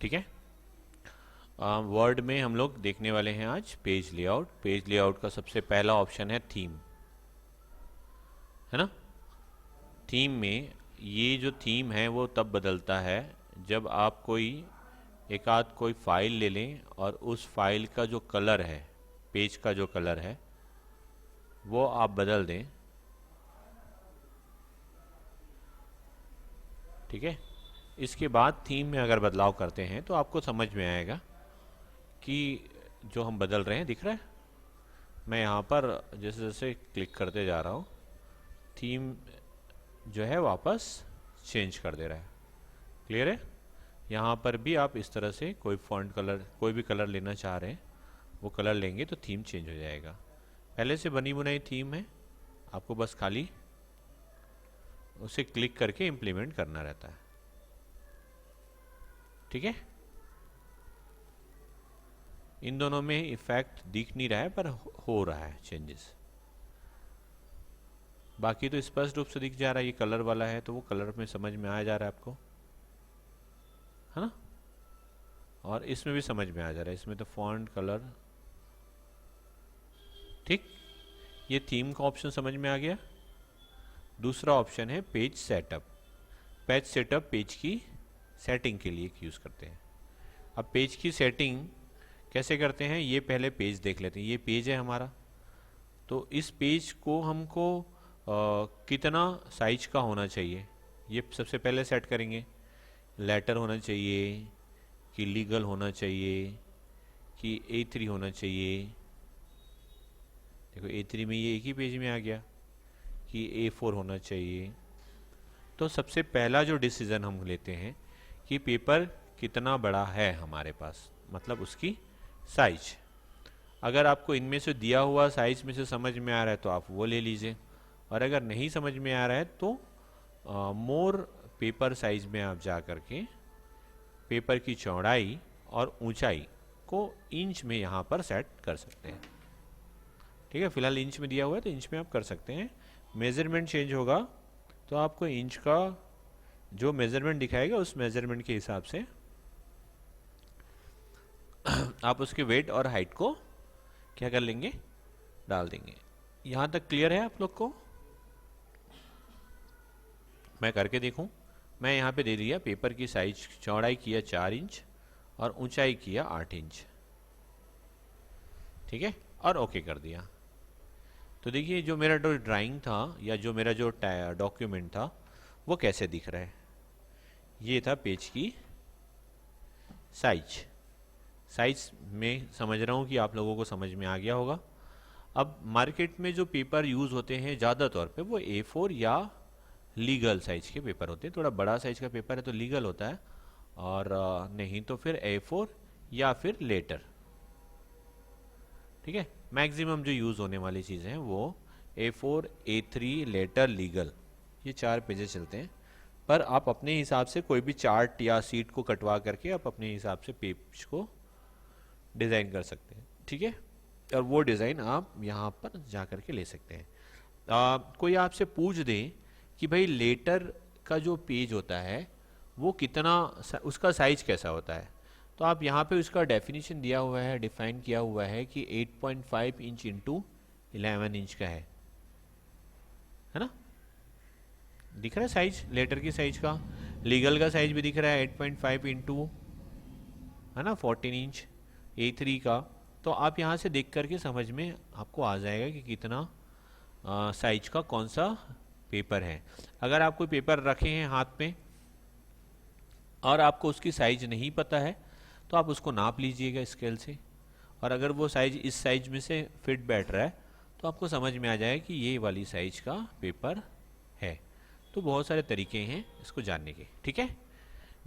ठीक है। वर्ड में हम लोग देखने वाले हैं आज पेज लेआउट। पेज लेआउट का सबसे पहला ऑप्शन है थीम, है ना। थीम में ये जो थीम है वो तब बदलता है जब आप एक आध कोई फाइल ले लें और उस फाइल का जो कलर है, पेज का जो कलर है वो आप बदल दें। ठीक है। इसके बाद थीम में अगर बदलाव करते हैं तो आपको समझ में आएगा कि जो हम बदल रहे हैं दिख रहा है। मैं यहाँ पर जैसे जैसे क्लिक करते जा रहा हूँ थीम जो है वापस चेंज कर दे रहा है। क्लियर है। यहाँ पर भी आप इस तरह से कोई फॉन्ट कलर, कोई भी कलर लेना चाह रहे हैं वो कलर लेंगे तो थीम चेंज हो जाएगा। पहले से बनी बनाई थीम है, आपको बस खाली उसे क्लिक करके इम्प्लीमेंट करना रहता है। ठीक है। इन दोनों में इफेक्ट दिख नहीं रहा है पर हो रहा है चेंजेस। बाकी तो स्पष्ट रूप से दिख जा रहा है। ये कलर वाला है तो वो कलर में समझ में आ जा रहा है आपको, है ना। और इसमें भी समझ में आ जा रहा है, इसमें तो फॉन्ट कलर। ठीक। ये थीम का ऑप्शन समझ में आ गया। दूसरा ऑप्शन है page setup. Page setup page की सेटिंग के लिए यूज़ करते हैं। अब पेज की सेटिंग कैसे करते हैं, ये पहले पेज देख लेते हैं। ये पेज है हमारा, तो इस पेज को हमको कितना साइज का होना चाहिए ये सबसे पहले सेट करेंगे। लेटर होना चाहिए कि लीगल होना चाहिए कि A3 होना चाहिए। देखो A3 में ये एक ही पेज में आ गया कि A4 होना चाहिए। तो सबसे पहला जो डिसीज़न हम लेते हैं कि पेपर कितना बड़ा है हमारे पास, मतलब उसकी साइज। अगर आपको इनमें से दिया हुआ साइज में से समझ में आ रहा है तो आप वो ले लीजिए, और अगर नहीं समझ में आ रहा है तो मोर पेपर साइज में आप जा करके पेपर की चौड़ाई और ऊंचाई को इंच में यहाँ पर सेट कर सकते हैं। ठीक है। फिलहाल इंच में दिया हुआ है तो इंच में आप कर सकते हैं। मेजरमेंट चेंज होगा तो आपको इंच का जो मेजरमेंट दिखाएगा उस मेजरमेंट के हिसाब से आप उसके वेट और हाइट को क्या कर लेंगे, डाल देंगे। यहाँ तक क्लियर है आप लोग को। मैं करके देखूं। मैं यहाँ पे दे दिया पेपर की साइज, चौड़ाई किया 4 इंच और ऊंचाई किया 8 इंच। ठीक है। और ओके कर दिया। तो देखिए जो मेरा जो ड्राइंग था या जो मेरा जो डॉक्यूमेंट था वो कैसे दिख रहा है। ये था पेज की साइज। साइज में समझ रहा हूँ कि आप लोगों को समझ में आ गया होगा। अब मार्केट में जो पेपर यूज़ होते हैं ज़्यादा तौर पे वो A4 या लीगल साइज के पेपर होते हैं। थोड़ा बड़ा साइज का पेपर है तो लीगल होता है, और नहीं तो फिर A4 या फिर लेटर। ठीक है। मैक्सिमम जो यूज़ होने वाली चीज़ें हैं वो A4, A3, लेटर, लीगल, ये 4 पेजेस चलते हैं। पर आप अपने हिसाब से कोई भी चार्ट या सीट को कटवा करके आप अपने हिसाब से पेज को डिज़ाइन कर सकते हैं। ठीक है। और वो डिज़ाइन आप यहाँ पर जा करके ले सकते हैं। कोई आपसे पूछ दे कि भाई लेटर का जो पेज होता है वो कितना, उसका साइज कैसा होता है, तो आप यहाँ पे उसका डेफिनेशन दिया हुआ है, डिफाइन किया हुआ है कि 8.5 इंच इंटू 11 इंच का है ना। दिख रहा है साइज लेटर की साइज का। लीगल का साइज भी दिख रहा है 8.5 इंटू, है ना, 14 इंच A3 का। तो आप यहाँ से देख करके समझ में आपको आ जाएगा कि कितना साइज का कौन सा पेपर है। अगर आप कोई पेपर रखे हैं हाथ में और आपको उसकी साइज नहीं पता है तो आप उसको नाप लीजिएगा स्केल से, और अगर वो साइज इस साइज में से फिट बैठ रहा है तो आपको समझ में आ जाएगा कि ये वाली साइज का पेपर है। तो बहुत सारे तरीके हैं इसको जानने के। ठीक है।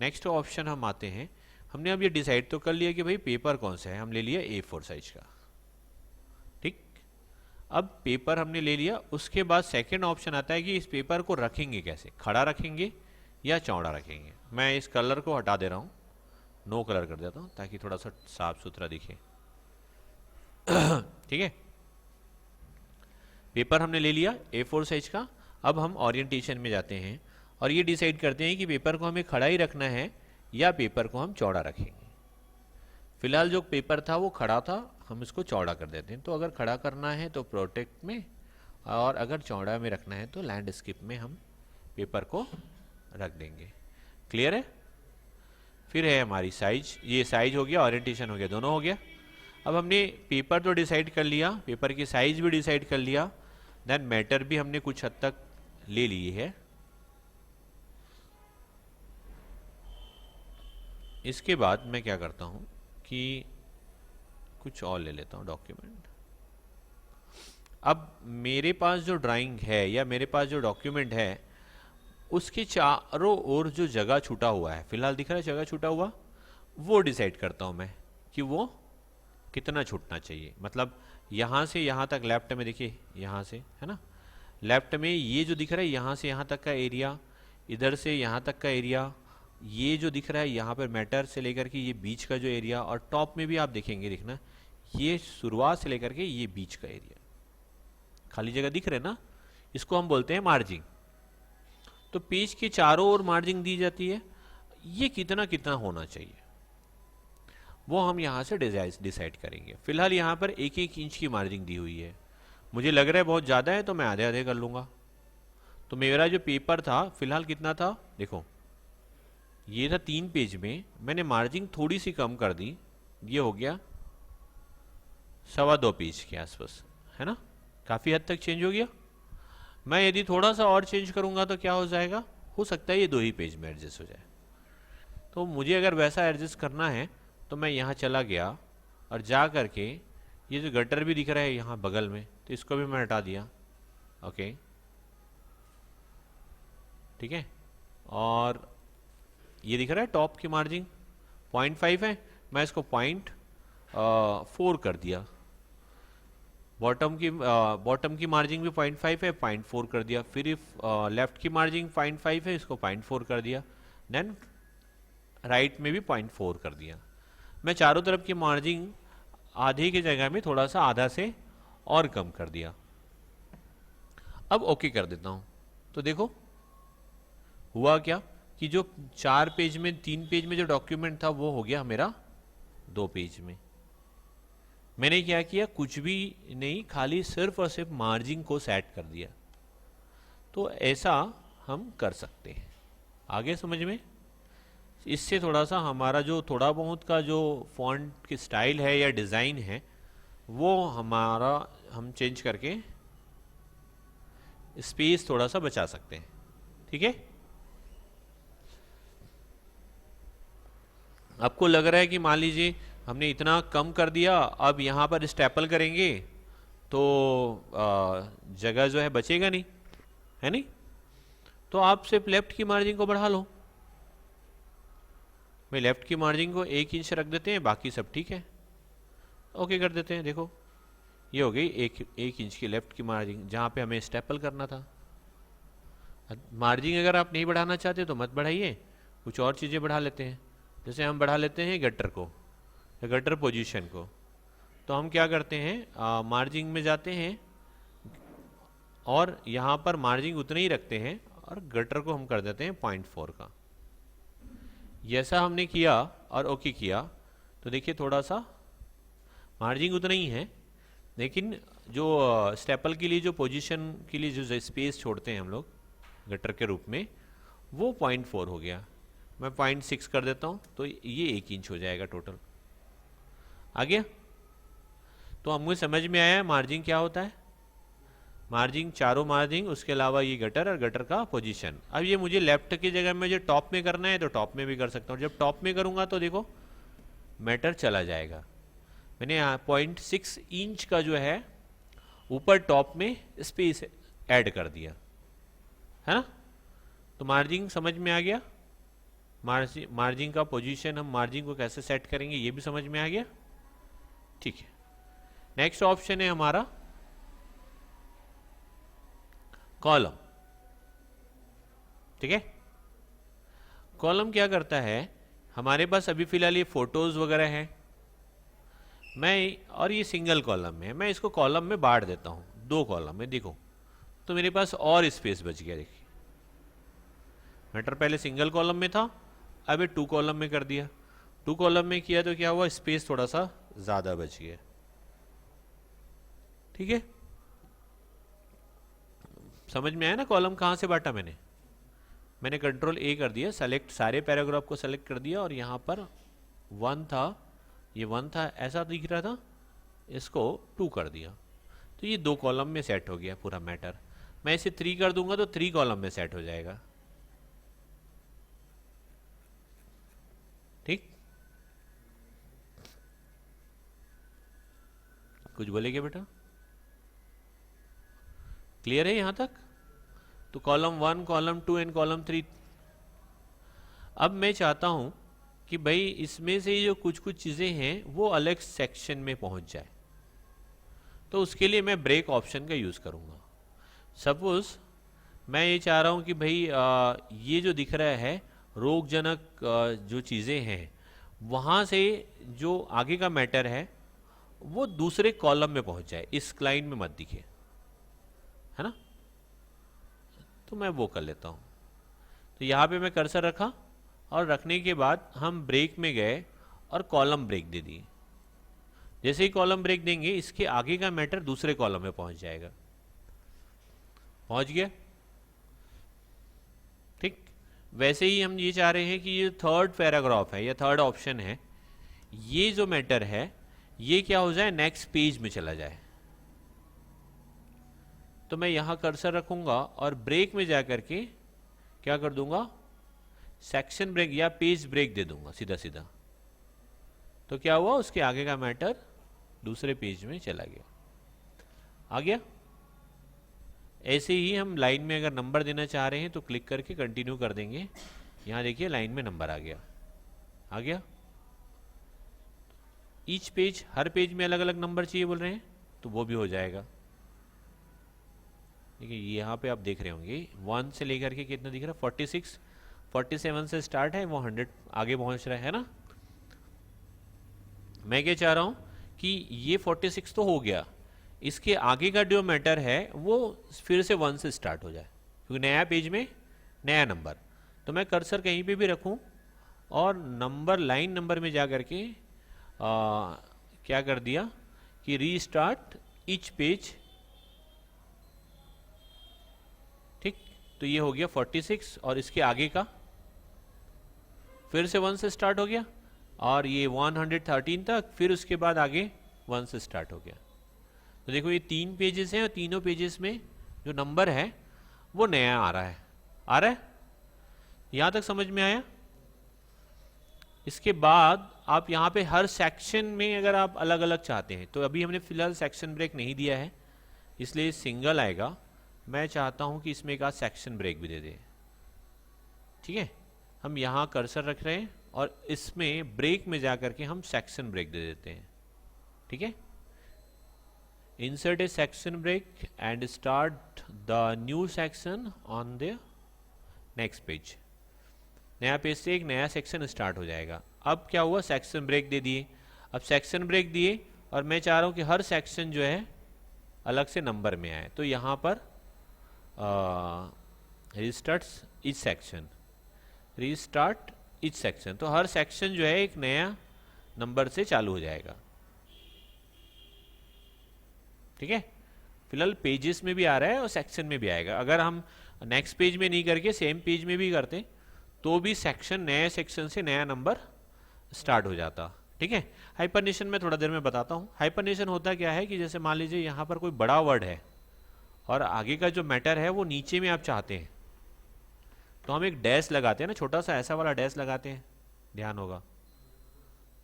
नेक्स्ट ऑप्शन हम आते हैं। हमने अब ये डिसाइड तो कर लिया कि भाई पेपर कौन सा है, हम ले लिया A4 साइज का। ठीक। अब पेपर हमने ले लिया, उसके बाद सेकंड ऑप्शन आता है कि इस पेपर को रखेंगे कैसे, खड़ा रखेंगे या चौड़ा रखेंगे। मैं इस कलर को हटा दे रहा हूँ, नो कलर कर देता हूँ ताकि थोड़ा सा साफ सुथरा दिखे। ठीक है। पेपर हमने ले लिया A4 साइज का। अब हम ओरिएंटेशन में जाते हैं और ये डिसाइड करते हैं कि पेपर को हमें खड़ा ही रखना है या पेपर को हम चौड़ा रखेंगे। फिलहाल जो पेपर था वो खड़ा था, हम इसको चौड़ा कर देते हैं। तो अगर खड़ा करना है तो प्रोटेक्ट में, और अगर चौड़ा में रखना है तो लैंडस्केप में हम पेपर को रख देंगे। क्लियर है? फिर है हमारी साइज, ये साइज हो गया, ओरिएंटेशन हो गया, दोनों हो गया। अब हमने पेपर तो डिसाइड कर लिया, पेपर की साइज भी डिसाइड कर लिया, देन मैटर भी हमने कुछ हद तक ले ली है। इसके बाद मैं क्या करता हूँ कि कुछ और ले लेता हूँ डॉक्यूमेंट। अब मेरे पास जो ड्राइंग है या मेरे पास जो डॉक्यूमेंट है उसके चारों ओर जो जगह छूटा हुआ है, फिलहाल दिख रहा है जगह छूटा हुआ, वो डिसाइड करता हूँ मैं कि वो कितना छूटना चाहिए। मतलब यहाँ से यहाँ तक लेफ्ट में देखिए, यहाँ से है ना, लेफ्ट में ये जो दिख रहा है यहाँ से यहाँ तक का एरिया, इधर से यहाँ तक का एरिया, ये जो दिख रहा है यहाँ पर मैटर से लेकर के ये बीच का जो एरिया, और टॉप में भी आप देखेंगे, देखना ये शुरुआत से लेकर के ये बीच का एरिया, खाली जगह दिख रहे ना, इसको हम बोलते हैं मार्जिंग। तो पेज के चारों ओर मार्जिंग दी जाती है, ये कितना कितना होना चाहिए वो हम यहाँ से डिसाइड करेंगे। फिलहाल यहाँ पर 1-1 इंच की मार्जिंग दी हुई है, मुझे लग रहा है बहुत ज़्यादा है तो मैं आधे आधे कर लूँगा। तो मेरा जो पेपर था फिलहाल कितना था, देखो ये था 3 पेज में, मैंने मार्जिंग थोड़ी सी कम कर दी, ये हो गया 2.25 पेज के आसपास, है ना, काफ़ी हद तक चेंज हो गया। मैं यदि थोड़ा सा और चेंज करूँगा तो क्या हो जाएगा, हो सकता है ये 2 ही पेज में एडजस्ट हो जाए। तो मुझे अगर वैसा एडजस्ट करना है तो मैं यहाँ चला गया और जा करके ये जो गटर भी दिख रहा है यहाँ बगल में, तो इसको भी मैं हटा दिया। ओके, ठीक है। और ये दिख रहा है टॉप की मार्जिंग 0.5 है, मैं इसको 0.4 कर दिया। बॉटम की मार्जिंग भी 0.5 है, 0.4 कर दिया। फिर लेफ्ट की मार्जिंग 0.5 है, इसको 0.4 कर दिया। देन राइट में भी 0.4 कर दिया। मैं चारों तरफ की मार्जिंग आधे की जगह में थोड़ा सा आधा से और कम कर दिया। अब ओके कर देता हूँ। तो देखो हुआ क्या कि जो 4 पेज में 3 पेज में जो डॉक्यूमेंट था वो हो गया मेरा 2 पेज में। मैंने क्या किया, कुछ भी नहीं, खाली सिर्फ और सिर्फ मार्जिंग को सेट कर दिया। तो ऐसा हम कर सकते हैं। आगे समझ में? इससे थोड़ा सा हमारा जो थोड़ा बहुत का जो फॉन्ट की स्टाइल है या डिज़ाइन है वो हमारा हम चेंज करके स्पेस थोड़ा सा बचा सकते हैं। ठीक है, आपको लग रहा है कि मान लीजिए हमने इतना कम कर दिया, अब यहाँ पर स्टेपल करेंगे तो जगह जो है बचेगा नहीं, है नहीं, तो आप सिर्फ लेफ्ट की मार्जिन को बढ़ा लो। मैं लेफ्ट की मार्जिन को 1 इंच रख देते हैं, बाकी सब ठीक है, ओके कर देते हैं। देखो ये हो गई 1 इंच की लेफ्ट की मार्जिन, जहाँ पे हमें स्टेपल करना था। मार्जिन अगर आप नहीं बढ़ाना चाहते तो मत बढ़ाइए, कुछ और चीज़ें बढ़ा लेते हैं। जैसे हम बढ़ा लेते हैं गटर को, गटर पोजीशन को। तो हम क्या करते हैं, मार्जिन में जाते हैं और यहाँ पर मार्जिन उतने ही रखते हैं और गटर को हम कर देते हैं 0.4 का। जैसा हमने किया और ओके किया तो देखिए थोड़ा सा मार्जिन उतना ही है, लेकिन जो स्टेपल के लिए जो पोजीशन के लिए जो स्पेस छोड़ते हैं हम लोग गटर के रूप में, वो 0.4 हो गया। मैं 0.6 कर देता हूँ तो ये 1 इंच हो जाएगा टोटल। आ गया? तो हमको समझ में आया मार्जिन क्या होता है। मार्जिन, चारों मार्जिन, उसके अलावा ये गटर और गटर का पोजीशन। अब ये मुझे लेफ्ट की जगह में मुझे टॉप में करना है तो टॉप में भी कर सकता हूँ। जब टॉप में करूँगा तो देखो मैटर चला जाएगा। मैंने 0.6 इंच का जो है ऊपर टॉप में स्पेस ऐड कर दिया, है ना। तो मार्जिन समझ में आ गया। मार्जिन का पोजीशन, हम मार्जिन को कैसे सेट करेंगे ये भी समझ में आ गया। ठीक है, नेक्स्ट ऑप्शन है हमारा कॉलम। ठीक है, कॉलम क्या करता है, हमारे पास अभी फिलहाल ये फोटोज वगैरह हैं, और ये सिंगल कॉलम है, मैं इसको कॉलम में बांट देता हूँ 2 कॉलम में। देखो तो मेरे पास और स्पेस बच गया। देखिए मैटर पहले सिंगल कॉलम में था, अब ये 2 कॉलम में कर दिया, 2 कॉलम में किया तो क्या हुआ, स्पेस थोड़ा सा ज़्यादा बच गया। ठीक है, समझ में आया ना कॉलम कहाँ से बांटा मैंने कंट्रोल ए कर दिया, सेलेक्ट सारे पैराग्राफ को सेलेक्ट कर दिया और यहाँ पर 1 था, ये 1 था ऐसा दिख रहा था, इसको 2 कर दिया तो ये 2 कॉलम में सेट हो गया पूरा मैटर। मैं इसे 3 कर दूंगा तो 3 कॉलम में सेट हो जाएगा। ठीक, कुछ बोलेगे बेटा? क्लियर है यहां तक? तो कॉलम 1, कॉलम 2 एंड कॉलम 3। अब मैं चाहता हूं कि भाई इसमें से जो कुछ कुछ चीजें हैं वो अलग सेक्शन में पहुंच जाए, तो उसके लिए मैं ब्रेक ऑप्शन का यूज करूंगा। सपोज मैं ये चाह रहा हूं कि भाई ये जो दिख रहा है रोगजनक जो चीजें हैं वहां से जो आगे का मैटर है वो दूसरे कॉलम में पहुंच जाए, इस लाइन में मत दिखे, है ना? तो मैं वो कर लेता हूं। तो यहां पे मैं कर्सर रखा और रखने के बाद हम ब्रेक में गए और कॉलम ब्रेक दे दिए। जैसे ही कॉलम ब्रेक देंगे इसके आगे का मैटर दूसरे कॉलम में पहुंच जाएगा। पहुंच गया? ठीक, वैसे ही हम ये चाह रहे हैं कि ये थर्ड पैराग्राफ है या थर्ड ऑप्शन है, ये जो मैटर है ये क्या हो जाए, नेक्स्ट पेज में चला जाए। तो मैं यहां कर्सर रखूंगा और ब्रेक में जाकर के क्या कर दूंगा, सेक्शन ब्रेक या पेज ब्रेक दे दूंगा सीधा सीधा। तो क्या हुआ, उसके आगे का मैटर दूसरे पेज में चला गया। आ गया? ऐसे ही हम लाइन में अगर नंबर देना चाह रहे हैं तो क्लिक करके कंटिन्यू कर देंगे। यहां देखिए लाइन में नंबर आ गया। आ गया? ईच पेज, हर पेज में अलग अलग नंबर चाहिए बोल रहे हैं तो वो भी हो जाएगा। देखिए यहाँ पे आप देख रहे होंगे 1 से लेकर के कितना दिख रहा है, 46, 47 से स्टार्ट है, वो 100 आगे पहुंच रहा है ना। मैं क्या चाह रहा हूं कि ये 46 तो हो गया, इसके आगे का जो मैटर है वो फिर से 1 से स्टार्ट हो जाए, क्योंकि नया पेज में नया नंबर। तो मैं कर्सर कहीं पे भी रखूं और नंबर, लाइन नंबर में जा करके क्या कर दिया कि रीस्टार्ट ईच पेज। ठीक, तो ये हो गया 46 और इसके आगे का फिर से 1 से स्टार्ट हो गया और ये 113 तक, फिर उसके बाद आगे 1 से स्टार्ट हो गया। तो देखो ये 3 पेजेस हैं और तीनों पेजेस में जो नंबर है वो नया आ रहा है। आ रहा है? यहां तक समझ में आया? इसके बाद आप यहाँ पे हर सेक्शन में अगर आप अलग अलग चाहते हैं, तो अभी हमने फिलहाल सेक्शन ब्रेक नहीं दिया है इसलिए सिंगल आएगा। मैं चाहता हूं कि इसमें एक आध सेक्शन ब्रेक भी दे दे। ठीक है, हम यहाँ कर्सर रख रहे हैं और इसमें ब्रेक में जाकर के हम सेक्शन ब्रेक दे देते हैं। ठीक है, insert a section break and start the new section on the next page. नया पेज से एक नया सेक्शन स्टार्ट हो जाएगा। अब क्या हुआ, सेक्शन ब्रेक दे दिए। अब सेक्शन ब्रेक दिए और मैं चाह रहा हूं कि हर सेक्शन जो है अलग से नंबर में आए। तो यहां पर restart each section, restart each section, तो हर सेक्शन जो है एक नया नंबर से चालू हो जाएगा। ठीक है, फिलहाल पेजेस में भी आ रहा है और सेक्शन में भी आएगा। अगर हम नेक्स्ट पेज में नहीं करके सेम पेज में भी करते तो भी सेक्शन, नए सेक्शन से नया नंबर स्टार्ट हो जाता। ठीक है, हाइपरनेशन में थोड़ा देर में बताता हूं। हाइपरनेशन होता क्या है कि जैसे मान लीजिए यहां पर कोई बड़ा वर्ड है और आगे का जो मैटर है वो नीचे में आप चाहते हैं, तो हम एक डैश लगाते हैं ना, छोटा सा ऐसा वाला डैश लगाते हैं, ध्यान होगा,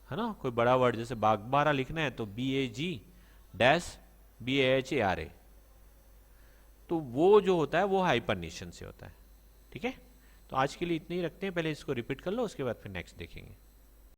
है ना। कोई बड़ा वर्ड जैसे बागबारा लिखना है तो BAG डैश BAHARA, तो वो जो होता है वो हाइपरनेशन से होता है। ठीक है, तो आज के लिए इतने ही रखते हैं, पहले इसको रिपीट कर लो उसके बाद फिर नेक्स्ट देखेंगे।